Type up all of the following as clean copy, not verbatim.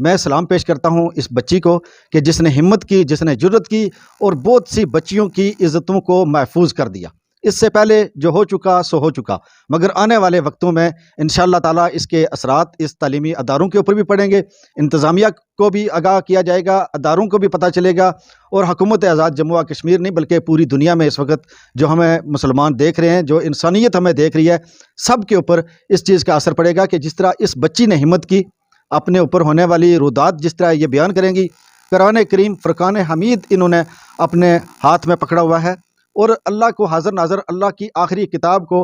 میں سلام پیش کرتا ہوں اس بچی کو کہ جس نے ہمت کی، جس نے جرت کی اور بہت سی بچیوں کی عزتوں کو محفوظ کر دیا۔ اس سے پہلے جو ہو چکا سو ہو چکا، مگر آنے والے وقتوں میں انشاءاللہ تعالیٰ اس کے اثرات اس تعلیمی اداروں کے اوپر بھی پڑیں گے، انتظامیہ کو بھی آگاہ کیا جائے گا، اداروں کو بھی پتہ چلے گا، اور حکومت آزاد جموں و کشمیر نہیں بلکہ پوری دنیا میں اس وقت جو ہمیں مسلمان دیکھ رہے ہیں، جو انسانیت ہمیں دیکھ رہی ہے، سب کے اوپر اس چیز کا اثر پڑے گا کہ جس طرح اس بچی نے ہمت کی، اپنے اوپر ہونے والی رودات جس طرح یہ بیان کریں گی، قرآن کریم فرقان حمید انہوں نے اپنے ہاتھ میں پکڑا ہوا ہے، اور اللہ کو حاضر ناظر، اللہ کی آخری کتاب کو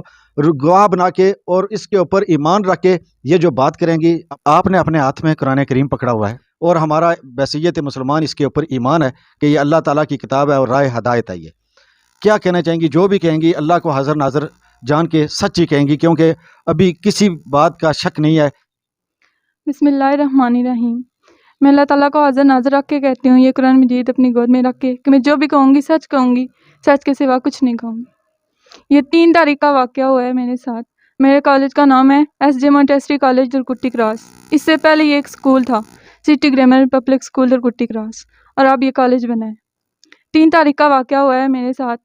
گواہ بنا کے اور اس کے اوپر ایمان رکھ کے یہ جو بات کریں گی، آپ نے اپنے ہاتھ میں قرآن کریم پکڑا ہوا ہے، اور ہمارا بحیثیت مسلمان اس کے اوپر ایمان ہے کہ یہ اللہ تعالیٰ کی کتاب ہے اور راہ ہدایت ہے۔ یہ کیا کہنا چاہیں گی؟ جو بھی کہیں گی اللہ کو حاضر ناظر جان کے سچ ہی کہیں گی، کیونکہ ابھی کسی بات کا شک نہیں ہے۔ بسم اللہ الرحمن الرحیم۔ میں اللہ تعالیٰ کو حاضر ناظر رکھ کے کہتی ہوں، یہ قرآن مجید اپنی گود میں رکھ کے، کہ میں جو بھی کہوں گی سچ کہوں گی، سچ کے سوا کچھ نہیں کہوں گی۔ یہ 3 تاریخ کا واقعہ ہوا ہے میرے ساتھ۔ میرے کالج کا نام ہے ایس جے مونٹیسری کالج درکٹی کراس۔ اس سے پہلے یہ ایک اسکول تھا، سٹی گرامر پبلک اسکول درکٹی کراس، اور اب یہ کالج بنا ہے۔ 3 تاریخ کا واقعہ ہوا ہے میرے ساتھ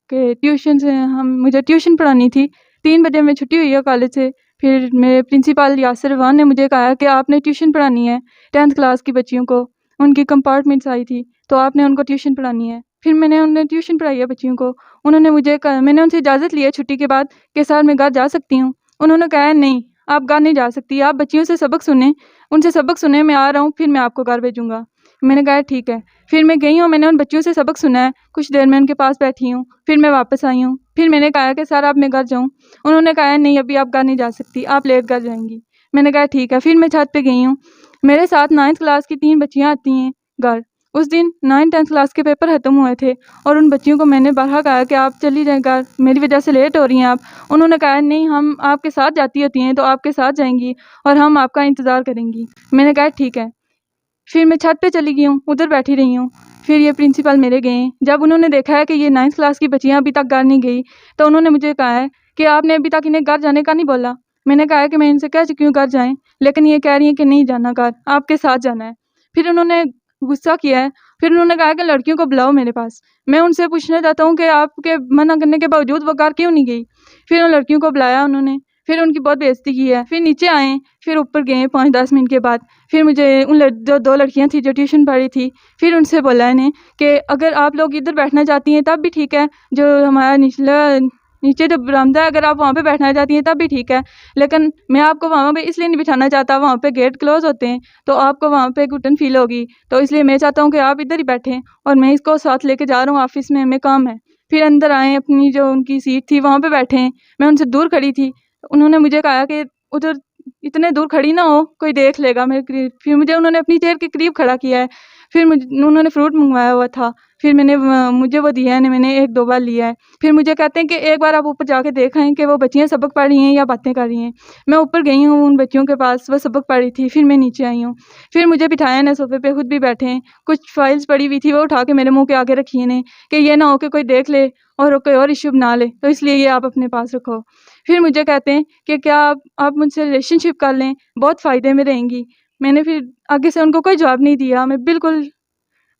کہ ٹیوشن سے مجھے ٹیوشن پڑھانی تھی۔ 3 بجے میں چھٹی ہوئی ہے کالج سے، پھر میرے پرنسپل یاسر روان نے مجھے کہا کہ آپ نے ٹیوشن پڑھانی ہے 10th کلاس کی بچیوں کو، ان کی کمپارٹمنٹس آئی تھی تو آپ نے ان کو ٹیوشن پڑھانی ہے۔ پھر میں نے انہیں ٹیوشن پڑھائی ہے بچیوں کو۔ انہوں نے مجھے میں نے ان سے اجازت لی ہے چھٹی کے بعد کہ سر میں گھر جا سکتی ہوں۔ انہوں نے کہا نہیں، آپ گھر نہیں جا سکتی، آپ بچیوں سے سبق سنیں، ان سے سبق سنیں، میں آ رہا ہوں، پھر میں آپ کو گھر بھیجوں گا۔ میں نے کہا ٹھیک ہے۔ پھر میں گئی ہوں، میں نے ان بچیوں سے سبق سنا ہے، کچھ دیر میں ان کے پاس بیٹھی ہوں، پھر میں واپس آئی ہوں۔ پھر میں نے کہا کہ سر آپ میں گھر جاؤں؟ انہوں نے کہا نہیں، ابھی آپ گھر نہیں جا سکتی، آپ لیٹ گھر جائیں گی۔ میں نے کہا ٹھیک ہے۔ پھر میں چھت پہ گئی ہوں، میرے ساتھ 9th کلاس کی 3 بچیاں آتی ہیں گھر۔ اس دن 9th 10th کلاس کے پیپر ختم ہوئے تھے، اور ان بچیوں کو میں نے بارہا کہا کہ آپ چلی جائیں گھر، میری وجہ سے لیٹ ہو رہی ہیں آپ۔ انہوں نے کہا نہیں، ہم آپ کے ساتھ جاتی ہوتی ہیں تو آپ کے ساتھ جائیں گی اور ہم آپ کا انتظار کریں گی۔ میں نے کہا ٹھیک ہے۔ پھر میں چھت پہ چلی گئی ہوں، ادھر بیٹھی رہی ہوں۔ پھر یہ پرنسپل میرے گئے ہیں، جب انہوں نے دیکھا ہے کہ یہ 9th کلاس کی بچیاں ابھی تک گھر نہیں گئی تو انہوں نے مجھے کہا ہے کہ آپ نے ابھی تک انہیں گھر جانے کا نہیں بولا۔ میں نے کہا ہے کہ میں ان سے کہہ چکی ہوں گھر جائیں، لیکن یہ کہہ رہی ہیں کہ نہیں جانا گھر، آپ کے ساتھ جانا ہے۔ پھر انہوں نے غصہ کیا ہے، پھر انہوں نے کہا کہ لڑکیوں کو بلاؤ میرے پاس۔ میں ان سے پوچھنا چاہتا ہوں کہ آپ کے منع کرنے کے باوجود وہ گھر کیوں نہیں گئی؟ پھر ان لڑکیوں کو بلایا انہوں نے، پھر ان کی بہت بےعزتی کی ہے۔ پھر نیچے آئے، پھر اوپر گئے 5-10 منٹ کے بعد۔ پھر مجھے جو 2 لڑکیاں تھیں جو ٹیوشن پڑھ رہی تھی، پھر ان سے بولا انہیں کہ اگر آپ لوگ ادھر بیٹھنا چاہتی ہیں تب بھی ٹھیک ہے، جو ہمارا نیچے جو برآمدہ ہے اگر آپ وہاں پہ بیٹھنا چاہتی ہیں تب بھی ٹھیک ہے، لیکن میں آپ کو وہاں پہ اس لیے نہیں بٹھانا چاہتا، وہاں پہ گیٹ کلوز ہوتے ہیں تو آپ کو وہاں پہ گھٹن فیل ہوگی، تو اس لیے میں چاہتا ہوں کہ آپ ادھر ہی بیٹھیں، اور میں اس کو ساتھ لے کے جا رہا ہوں آفس میں، ہمیں کام ہے۔ پھر اندر آئیں، اپنی جو ان کی سیٹ تھی وہاں پہ بیٹھیں، میں ان سے دور کھڑی تھی۔ انہوں نے مجھے کہا کہ ادھر اتنے دور کھڑی نہ ہو، کوئی دیکھ لے گا میرے قریب۔ پھر مجھے انہوں نے اپنی چیئر کے قریب کھڑا کیا ہے۔ پھر انہوں نے فروٹ منگوایا ہوا تھا، پھر مجھے وہ دیا ہے، میں نے 1-2 بار لیا ہے۔ پھر مجھے کہتے ہیں کہ ایک بار آپ اوپر جا کے دیکھ آئیں کہ وہ بچیاں سبق پڑھ رہی ہیں یا باتیں کر رہی ہیں۔ میں اوپر گئی ہوں ان بچیوں کے پاس، وہ سبق پڑھ رہی تھی، پھر میں نیچے آئی ہوں۔ پھر مجھے بٹھایا نے صوفے پہ، خود بھی بیٹھے ہیں، کچھ فائلز پڑی ہوئی تھی وہ اٹھا کے میرے منہ کے آگے رکھی نے کہ یہ نہ ہو کہ کوئی دیکھ لے اور کوئی اور ایشو بنا لے، تو اس لیے یہ آپ اپنے پاس رکھو۔ پھر مجھے کہتے ہیں کہ کیا آپ مجھ سے ریلیشن شپ کر لیں، بہت فائدے میں رہیں گی۔ میں نے پھر آگے سے ان کو کوئی جواب نہیں دیا، میں بالکل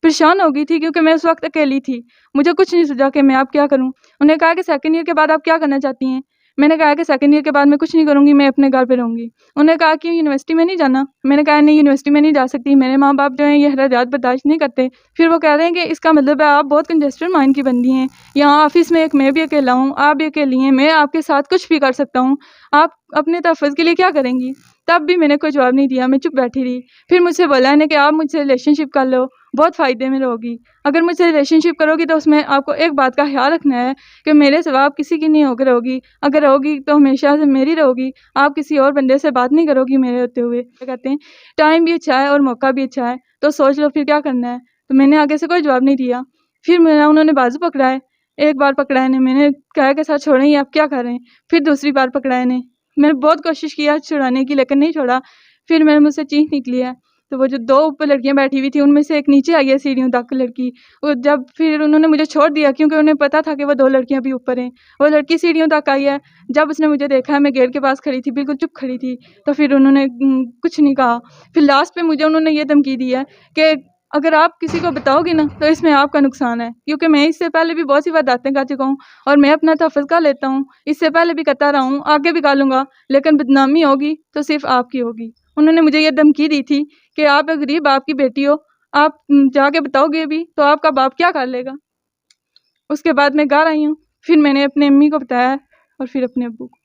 پریشان ہو گئی تھی کیونکہ میں اس وقت اکیلی تھی، مجھے کچھ نہیں سوچا کہ میں اب کیا کروں۔ انہوں نے کہا کہ 2nd ایئر کے بعد آپ کیا کرنا چاہتی ہیں؟ میں نے کہا کہ 2nd ایئر کے بعد میں کچھ نہیں کروں گی، میں اپنے گھر پہ رہوں گی۔ انہوں نے کہا کہ یونیورسٹی میں نہیں جانا؟ میں نے کہا نہیں، یونیورسٹی میں نہیں جا سکتی، میرے ماں باپ جو ہیں یہ حرجات برداشت نہیں کرتے۔ پھر وہ کہہ رہے ہیں کہ اس کا مطلب ہے آپ بہت کنجسٹڈ مائنڈ کی بندی ہیں، یہاں آفس میں ایک میں بھی اکیلا ہوں، آپ بھی اکیلی ہیں، میں آپ کے ساتھ کچھ بھی کر سکتا ہوں، آپ اپنے تحفظ کے لیے کیا کریں گی؟ تب بھی میں نے کوئی جواب نہیں دیا، میں چپ بیٹھی رہی۔ پھر مجھ سے بولا انہیں کہ آپ مجھ سے ریلیشن شپ کر لو، بہت فائدے میں رہوگی۔ اگر مجھ سے ریلیشن شپ کرو گی تو اس میں آپ کو ایک بات کا خیال رکھنا ہے کہ میرے سوا آپ کسی کی نہیں ہو کے رہوگی، اگر رہوگی تو ہمیشہ سے میری رہوگی، آپ کسی اور بندے سے بات نہیں کرو گی میرے ہوتے ہوئے۔ کہتے ہیں ٹائم بھی اچھا ہے اور موقع بھی اچھا ہے، تو سوچ لو پھر کیا کرنا ہے۔ تو میں نے آگے سے کوئی جواب نہیں دیا۔ پھر میرا انہوں نے بازو پکڑا ہے، ایک بار پکڑا ہے میں نے کہا کہ سر چھوڑیں یہ آپ کیا کر رہے ہیں؟ پھر دوسری بار پکڑا ہے میں نے بہت کوشش کیا چھڑانے کی لیکن نہیں چھوڑا۔ پھر مجھ سے چینخ نکلی ہے، تو وہ جو 2 اوپر لڑکیاں بیٹھی ہوئی تھی ان میں سے ایک نیچے آئی ہے سیڑھیوں تک لڑکی. وہ جب پھر انہوں نے مجھے چھوڑ دیا کیونکہ انہیں پتا تھا کہ وہ 2 لڑکیاں بھی اوپر ہیں. وہ لڑکی سیڑھیوں تک آئی ہے. جب اس نے مجھے دیکھا میں گیٹ کے پاس کھڑی تھی بالکل چپ کھڑی تھی تو پھر انہوں نے کچھ نہیں کہا. پھر لاسٹ پہ مجھے انہوں نے یہ دھمکی دی ہے کہ اگر آپ کسی کو بتاؤ گے نا تو اس میں آپ کا نقصان ہے, کیونکہ میں اس سے پہلے بھی بہت سی وارداتیں کر چکا ہوں اور میں اپنا تحفظ کر لیتا ہوں. اس سے پہلے بھی کرتا رہا ہوں, آگے بھی کر لوں گا, لیکن بدنامی ہوگی تو صرف آپ کی ہوگی. انہوں نے مجھے یہ دھمکی دی تھی کہ آپ ایک غریب باپ کی بیٹی ہو, آپ جا کے بتاؤ گے بھی تو آپ کا باپ کیا کر لے گا. اس کے بعد میں گھر آئی ہوں, پھر میں نے اپنے امی کو بتایا اور پھر اپنے ابو کو.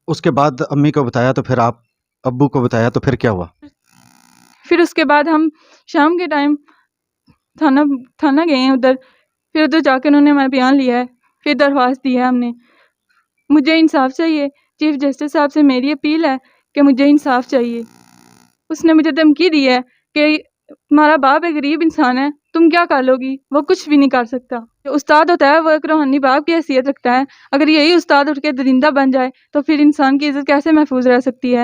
اس کے بعد امی کو بتایا تو پھر آپ ابو کو بتایا تو پھر کیا ہوا؟ پھر اس کے بعد ہم شام کے ٹائم تھانہ گئے ہیں ادھر. پھر ادھر جا کے انہوں نے ہمارا بیان لیا ہے, پھر درخواست دی ہے ہم نے. مجھے انصاف چاہیے. چیف جسٹس صاحب سے میری اپیل ہے کہ مجھے انصاف چاہیے. اس نے مجھے دھمکی دی ہے کہ تمہارا باپ ایک غریب انسان ہے, تم کیا کر لو گی, وہ کچھ بھی نہیں کر سکتا. جو استاد ہوتا ہے وہ ایک روحانی باپ کی حیثیت رکھتا ہے. اگر یہی استاد اٹھ کے درندہ بن جائے تو پھر انسان کی عزت کیسے محفوظ رہ سکتی ہے.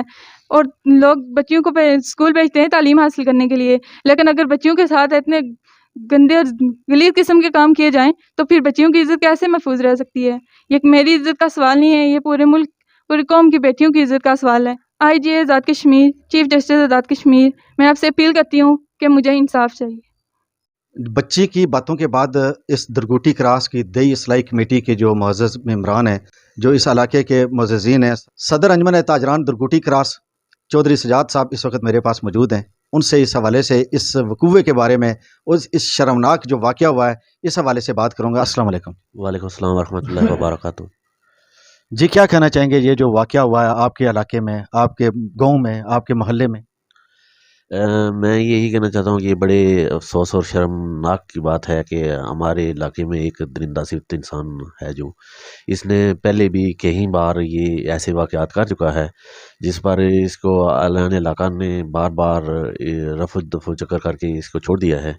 اور لوگ بچیوں کو اسکول بھیجتے ہیں تعلیم حاصل کرنے کے لیے, لیکن اگر بچیوں کے ساتھ اتنے گندے اور غلیظ قسم کے کام کیے جائیں تو پھر بچیوں کی عزت کیسے محفوظ رہ سکتی ہے. یہ میری عزت کا سوال نہیں ہے, یہ پورے ملک پوری قوم کی بیٹیوں کی عزت کا سوال ہے. آئی جی آزاد کشمیر, چیف جسٹس آزاد کشمیر, میں آپ سے اپیل کرتی ہوں کہ مجھے انصاف چاہیے. بچی کی باتوں کے بعد اس درگوٹی کراس کی دیہی اصلاحی کمیٹی کے جو معزز ممبران ہیں, جو اس علاقے کے معززین ہیں, صدر انجمن تاجران درگوٹی کراس چودھری سجاد صاحب اس وقت میرے پاس موجود ہیں. ان سے اس حوالے سے اس وقوعے کے بارے میں اس شرمناک جو واقعہ ہوا ہے اس حوالے سے بات کروں گا. السلام علیکم. وعلیکم السلام ورحمۃ اللہ وبرکاتہ. جی, کیا کہنا چاہیں گے یہ جو واقعہ ہوا ہے آپ کے علاقے میں, آپ کے گاؤں میں, آپ کے محلے میں؟ میں یہی کہنا چاہتا ہوں کہ یہ بڑے افسوس اور شرمناک کی بات ہے کہ ہمارے علاقے میں ایک درندہ صفت انسان ہے جو اس نے پہلے بھی کئی بار یہ ایسے واقعات کر چکا ہے, جس پر اس کو اعلان علاقہ نے بار بار رفع دفع چکر کر کے اس کو چھوڑ دیا ہے.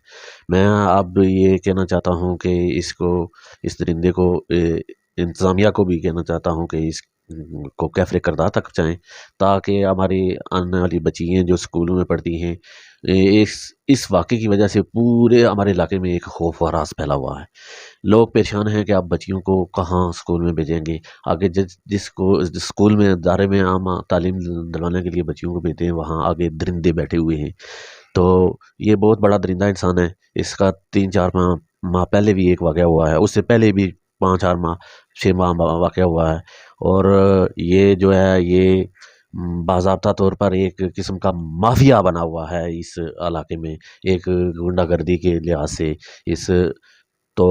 میں اب یہ کہنا چاہتا ہوں کہ اس درندے کو انتظامیہ کو بھی کہنا چاہتا ہوں کہ اس کو کیفر کردار تک پہنچائیں, تاکہ ہماری آنے والی بچیاں جو اسکولوں میں پڑھتی ہیں, اس واقعے کی وجہ سے پورے ہمارے علاقے میں ایک خوف و ہراس پھیلا ہوا ہے. لوگ پریشان ہیں کہ آپ بچیوں کو کہاں اسکول میں بھیجیں گے. آگے جس اسکول میں ادارے میں عام تعلیم دلوانے کے لیے بچیوں کو بھیجتے ہیں, وہاں آگے درندے بیٹھے ہوئے ہیں. تو یہ بہت بڑا درندہ انسان ہے. اس کا 3-4 ماہ پہلے بھی ایک واقعہ ہوا ہے, اس سے پہلے بھی 5-6 ماہ واقعہ ہوا ہے. اور یہ جو ہے یہ باضابطہ طور پر ایک قسم کا مافیا بنا ہوا ہے اس علاقے میں, ایک غنڈہ گردی کے لحاظ سے. تو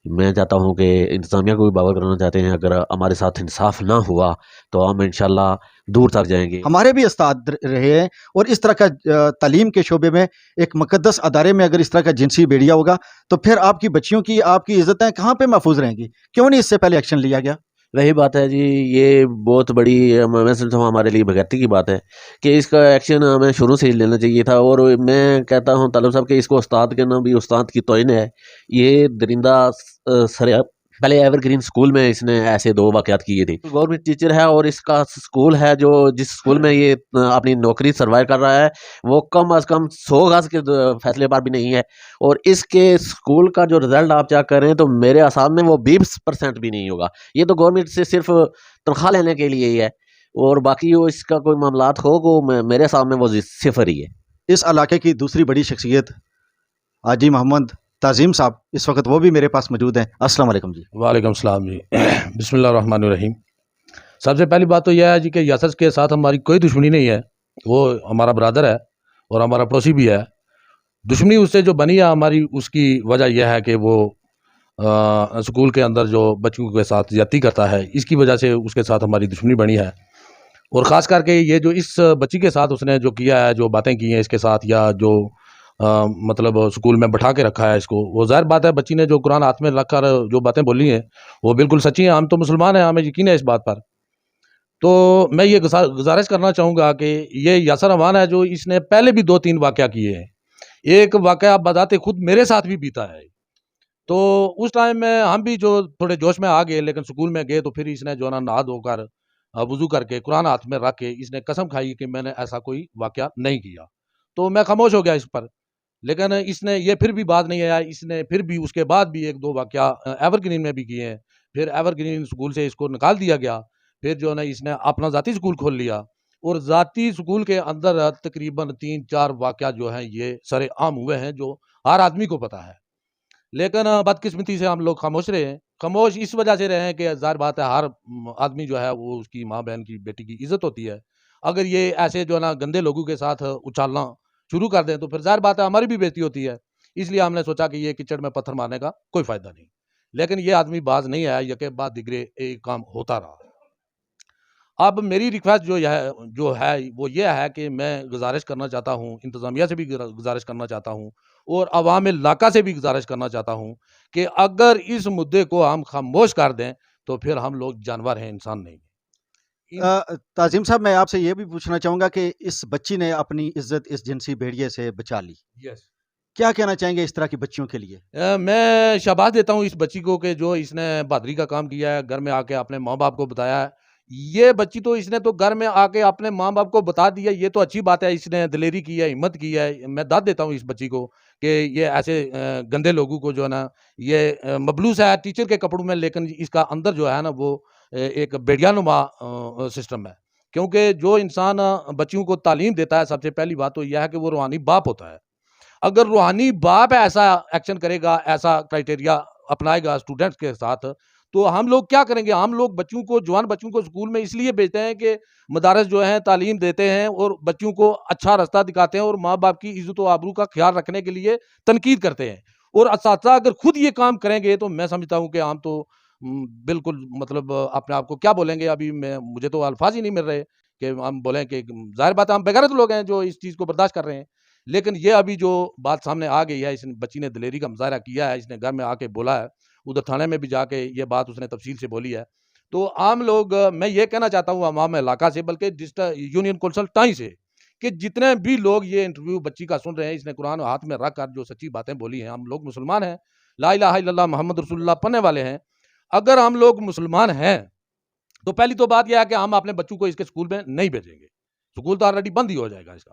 میں چاہتا ہوں کہ انتظامیہ کو بھی باور کرانا چاہتے ہیں, اگر ہمارے ساتھ انصاف نہ ہوا تو ہم انشاءاللہ دور تک جائیں گے. ہمارے بھی استاد رہے ہیں, اور اس طرح کا تعلیم کے شعبے میں ایک مقدس ادارے میں اگر اس طرح کا جنسی بیڑیا ہوگا تو پھر آپ کی بچیوں کی, آپ کی عزتیں کہاں پہ محفوظ رہیں گی؟ کیوں نہیں اس سے پہلے ایکشن لیا گیا؟ وہی بات ہے جی, یہ بہت بڑی میں سمجھتا ہوں ہمارے لیے بغیرتی کی بات ہے کہ اس کا ایکشن ہمیں شروع سے ہی لینا چاہیے تھا. اور میں کہتا ہوں طالب صاحب کہ اس کو استاد کہنا بھی استاد کی توہین ہے. یہ درندہ پہلے ایور گرین اسکول میں اس نے ایسے 2 واقعات کیے تھے. گورنمنٹ ٹیچر ہے اور اس کا اسکول ہے جو جس اسکول میں یہ اپنی نوکری سروائیو کر رہا ہے وہ کم از کم 100 گز کے فیصلے پر بھی نہیں ہے. اور اس کے اسکول کا جو رزلٹ آپ چیک کریں تو میرے حساب میں وہ 20% بھی نہیں ہوگا. یہ تو گورنمنٹ سے صرف تنخواہ لینے کے لیے ہی ہے, اور باقی وہ اس کا کوئی معاملات ہو وہ میرے حساب میں وہ 0 ہی ہے. اس علاقے کی دوسری بڑی شخصیت حاجی محمد تعظیم صاحب اس وقت وہ بھی میرے پاس موجود ہیں. السلام علیکم جی. وعلیکم السلام جی. بسم اللہ الرحمن الرحیم. سب سے پہلی بات تو یہ ہے جی کہ یاسر کے ساتھ ہماری کوئی دشمنی نہیں ہے, وہ ہمارا برادر ہے اور ہمارا پڑوسی بھی ہے. دشمنی اس سے جو بنی ہے ہماری, اس کی وجہ یہ ہے کہ وہ اسکول کے اندر جو بچوں کے ساتھ زیادتی کرتا ہے, اس کی وجہ سے اس کے ساتھ ہماری دشمنی بنی ہے. اور خاص کر کے یہ جو اس بچی کے ساتھ اس نے جو کیا ہے, جو باتیں کی ہیں اس کے ساتھ, یا جو مطلب اسکول میں بٹھا کے رکھا ہے اس کو, وہ ظاہر بات ہے بچی نے جو قرآن ہاتھ میں رکھ کر جو باتیں بولی ہیں وہ بالکل سچی ہیں. ہم تو مسلمان ہیں, ہمیں یقین ہے اس بات پر. تو میں یہ گزارش کرنا چاہوں گا کہ یہ یاسر امان ہے جو اس نے پہلے بھی 2-3 واقعہ کیے ہیں. ایک واقعہ بذات خود میرے ساتھ بھی بیتا ہے. تو اس ٹائم میں ہم بھی جو تھوڑے جوش میں آ گئے, لیکن سکول میں گئے تو پھر اس نے جو نا نہا دھو کر وضو کر کے قرآن ہاتھ میں رکھ کے اس نے قسم کھائی کہ میں نے ایسا کوئی واقعہ نہیں کیا. تو میں خاموش ہو گیا اس پر، لیکن اس نے یہ پھر بھی بات نہیں آیا، اس نے پھر بھی اس کے بعد بھی ایک دو واقعہ ایور گرین میں بھی کیے ہیں. پھر ایور گرین اسکول سے اس کو نکال دیا گیا، پھر جو ہے نا اس نے اپنا ذاتی اسکول کھول لیا، اور ذاتی اسکول کے اندر تقریباً 3-4 واقعات جو ہیں یہ سر عام ہوئے ہیں جو ہر آدمی کو پتہ ہے. لیکن بدقسمتی سے ہم لوگ خاموش رہے ہیں. خاموش اس وجہ سے رہے ہیں کہ ظاہر بات ہے ہر آدمی جو ہے وہ اس کی ماں بہن کی بیٹی کی عزت ہوتی ہے. اگر یہ ایسے جو ہے نا گندے لوگوں کے ساتھ اچھالنا شروع کر دیں تو پھر ظاہر بات ہے ہماری بھی بےزتی ہوتی ہے. اس لیے ہم نے سوچا کہ یہ کچڑ میں پتھر مارنے کا کوئی فائدہ نہیں. لیکن یہ آدمی باز نہیں آیا، یکے بعد دیگرے ایک کام ہوتا رہا. اب میری ریکویسٹ جو ہے وہ یہ ہے کہ میں گزارش کرنا چاہتا ہوں، انتظامیہ سے بھی گزارش کرنا چاہتا ہوں، اور عوام علاقہ سے بھی گزارش کرنا چاہتا ہوں کہ اگر اس مدعے کو ہم خاموش کر دیں تو پھر ہم لوگ جانور ہیں، انسان نہیں. تعظیم صاحب، میں آپ سے یہ بھی پوچھنا چاہوں گا کہ اس بچی نے اپنی عزت اس جنسی بھیڑیے سے بچا لی، یس. کیا کہنا چاہیں گے اس طرح کی بچیوں کے لیے؟ میں شاباش دیتا ہوں اس بچی کو کہ جو اس نے بہادری کا کام کیا ہے، گھر میں آ کے اپنے ماں باپ کو بتایا ہے. یہ بچی تو اس نے تو گھر میں آ کے اپنے ماں باپ کو بتا دیا، یہ تو اچھی بات ہے، اس نے دلیری کی ہے، ہمت کی ہے. میں داد دیتا ہوں اس بچی کو کہ یہ ایسے گندے لوگوں کو جو ہے نا یہ مبلوس ہے ٹیچر کے کپڑوں میں، لیکن اس کا اندر جو ہے نا وہ ایک بیڑیا نما سسٹم ہے. کیونکہ جو انسان بچیوں کو تعلیم دیتا ہے، سب سے پہلی بات تو یہ ہے کہ وہ روحانی باپ ہوتا ہے. اگر روحانی باپ ایسا ایکشن کرے گا، ایسا کرائٹیریا اپنائے گا اسٹوڈنٹس کے ساتھ، تو ہم لوگ کیا کریں گے؟ ہم لوگ بچوں کو، جوان بچوں کو اسکول میں اس لیے بھیجتے ہیں کہ مدارس جو ہیں تعلیم دیتے ہیں اور بچوں کو اچھا راستہ دکھاتے ہیں اور ماں باپ کی عزت و آبرو کا خیال رکھنے کے لیے تنقید کرتے ہیں. اور اساتذہ اگر خود یہ کام کریں گے تو میں سمجھتا ہوں کہ ہم تو بالکل مطلب اپنے آپ کو کیا بولیں گے، ابھی مجھے تو الفاظ ہی نہیں مل رہے کہ ہم بولیں کہ ظاہر بات ہے ہم بغیرت لوگ ہیں جو اس چیز کو برداشت کر رہے ہیں. لیکن یہ ابھی جو بات سامنے آ گئی ہے، اس بچی نے دلیری کا مظاہرہ کیا ہے، اس نے گھر میں آ کے بولا ہے، ادھر تھانے میں بھی جا کے یہ بات اس نے تفصیل سے بولی ہے. تو عام لوگ، میں یہ کہنا چاہتا ہوں عوام علاقہ سے، بلکہ یونین کونسل ٹائی سے، کہ جتنے بھی لوگ یہ انٹرویو بچی کا سن رہے ہیں، اس نے قرآن ہاتھ میں رکھ کر جو سچی باتیں بولی ہیں. ہم لوگ مسلمان ہیں، لا الہ الا اللہ محمد رسول اللہ پڑھنے والے ہیں. اگر ہم لوگ مسلمان ہیں تو پہلی تو بات یہ ہے کہ ہم اپنے بچوں کو اس کے اسکول میں نہیں بھیجیں گے. اسکول تو آلریڈی بند ہی ہو جائے گا اس کا،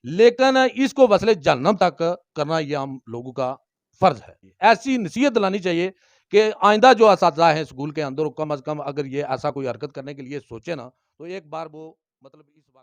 لیکن اس کو وصل جہنم تک کرنا یہ ہم لوگوں کا فرض ہے. ایسی نصیحت دلانی چاہیے کہ آئندہ جو اساتذہ ہیں اسکول کے اندر، کم از کم اگر یہ ایسا کوئی حرکت کرنے کے لیے سوچے نا، تو ایک بار وہ مطلب اس